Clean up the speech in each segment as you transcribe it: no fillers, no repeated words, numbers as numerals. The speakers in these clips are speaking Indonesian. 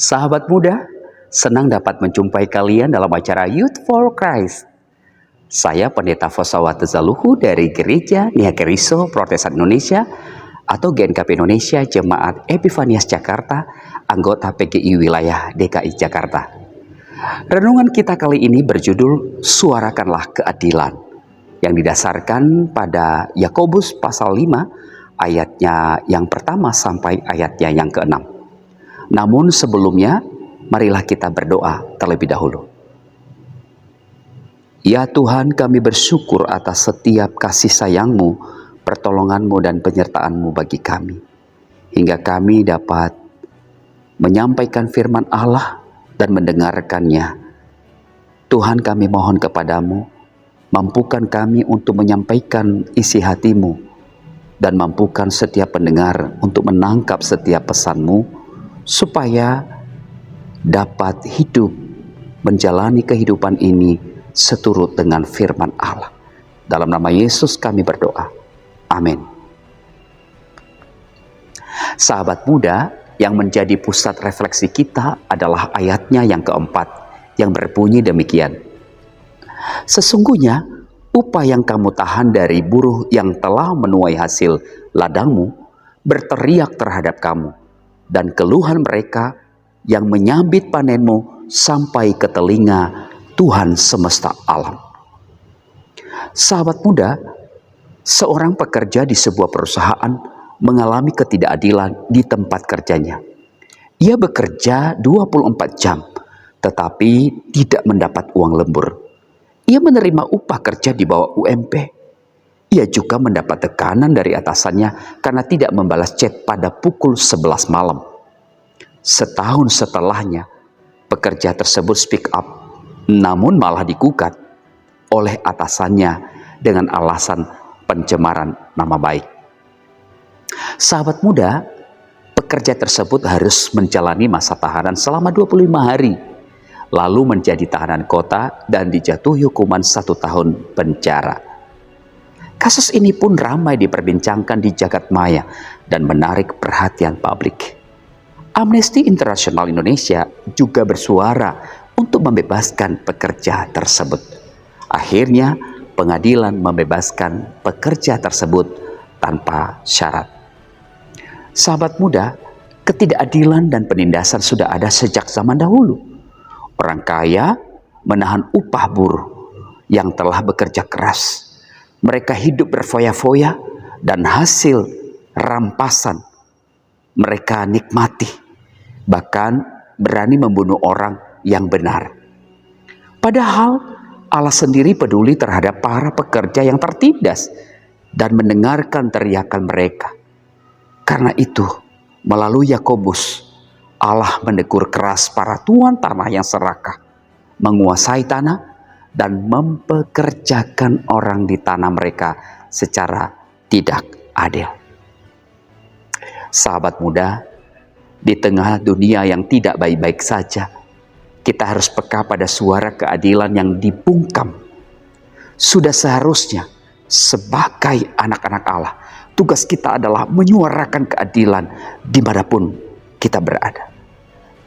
Sahabat muda, senang dapat menjumpai kalian dalam acara Youth for Christ. Saya Pendeta Fosawat Zaluhu dari Gereja Nihakeriso Protestan Indonesia atau GNKP Indonesia Jemaat Epifanias Jakarta, anggota PGI Wilayah DKI Jakarta. Renungan kita kali ini berjudul Suarakanlah Keadilan, yang didasarkan pada Yakobus pasal 5 ayatnya yang pertama sampai ayatnya yang ke-6. Namun sebelumnya, marilah kita berdoa terlebih dahulu. Ya Tuhan, kami bersyukur atas setiap kasih sayang-Mu, pertolongan-Mu dan penyertaan-Mu bagi kami. Hingga kami dapat menyampaikan firman Allah dan mendengarkannya. Tuhan, kami mohon kepadamu, mampukan kami untuk menyampaikan isi hati-Mu dan mampukan setiap pendengar untuk menangkap setiap pesan-Mu, supaya dapat hidup menjalani kehidupan ini seturut dengan firman Allah. Dalam nama Yesus kami berdoa. Amin. Sahabat muda, yang menjadi pusat refleksi kita adalah ayatnya yang keempat, yang berbunyi demikian. Sesungguhnya upah yang kamu tahan dari buruh yang telah menuai hasil ladangmu berteriak terhadap kamu, dan keluhan mereka yang menyambit panenmu sampai ke telinga Tuhan semesta alam. Sahabat muda, seorang pekerja di sebuah perusahaan mengalami ketidakadilan di tempat kerjanya. Ia bekerja 24 jam, tetapi tidak mendapat uang lembur. Ia menerima upah kerja di bawah UMP. Ia juga mendapat tekanan dari atasannya karena tidak membalas chat pada pukul 11 malam. Setahun setelahnya, pekerja tersebut speak up, namun malah digugat oleh atasannya dengan alasan pencemaran nama baik. Sahabat muda, pekerja tersebut harus menjalani masa tahanan selama 25 hari, lalu menjadi tahanan kota dan dijatuhi hukuman 1 tahun penjara. Kasus ini pun ramai diperbincangkan di jagat maya dan menarik perhatian publik. Amnesty International Indonesia juga bersuara untuk membebaskan pekerja tersebut. Akhirnya, pengadilan membebaskan pekerja tersebut tanpa syarat. Sahabat muda, ketidakadilan dan penindasan sudah ada sejak zaman dahulu. Orang kaya menahan upah buruh yang telah bekerja keras. Mereka hidup berfoya-foya dan hasil rampasan mereka nikmati, bahkan berani membunuh orang yang benar. Padahal Allah sendiri peduli terhadap para pekerja yang tertindas dan mendengarkan teriakan mereka. Karena itu, melalui Yakobus, Allah menegur keras para tuan tanah yang serakah, menguasai tanah dan mempekerjakan orang di tanah mereka secara tidak adil. Sahabat muda, di tengah dunia yang tidak baik-baik saja, kita harus peka pada suara keadilan yang dibungkam. Sudah seharusnya sebagai anak-anak Allah, tugas kita adalah menyuarakan keadilan dimanapun kita berada.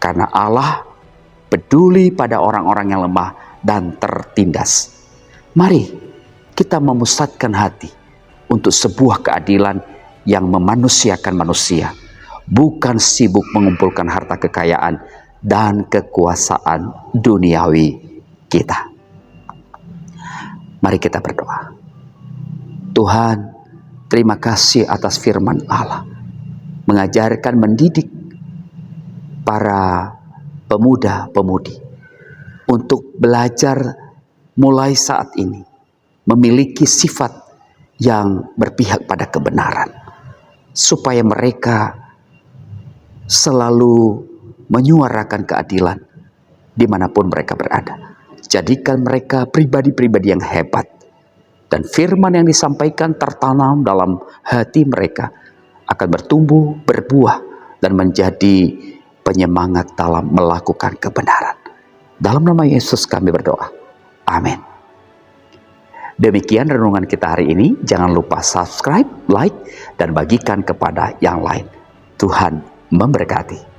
Karena Allah peduli pada orang-orang yang lemah dan tertindas. Mari kita memusatkan hati untuk sebuah keadilan yang memanusiakan manusia, bukan sibuk mengumpulkan harta kekayaan dan kekuasaan duniawi kita. Mari kita berdoa. Tuhan, terima kasih atas firman Allah, mengajarkan, mendidik para pemuda-pemudi untuk belajar mulai saat ini memiliki sifat yang berpihak pada kebenaran, supaya mereka selalu menyuarakan keadilan dimanapun mereka berada. Jadikan mereka pribadi-pribadi yang hebat, dan firman yang disampaikan tertanam dalam hati mereka akan bertumbuh, berbuah, dan menjadi penyemangat dalam melakukan kebenaran. Dalam nama Yesus kami berdoa. Amin. Demikian renungan kita hari ini. Jangan lupa subscribe, like, dan bagikan kepada yang lain. Tuhan memberkati.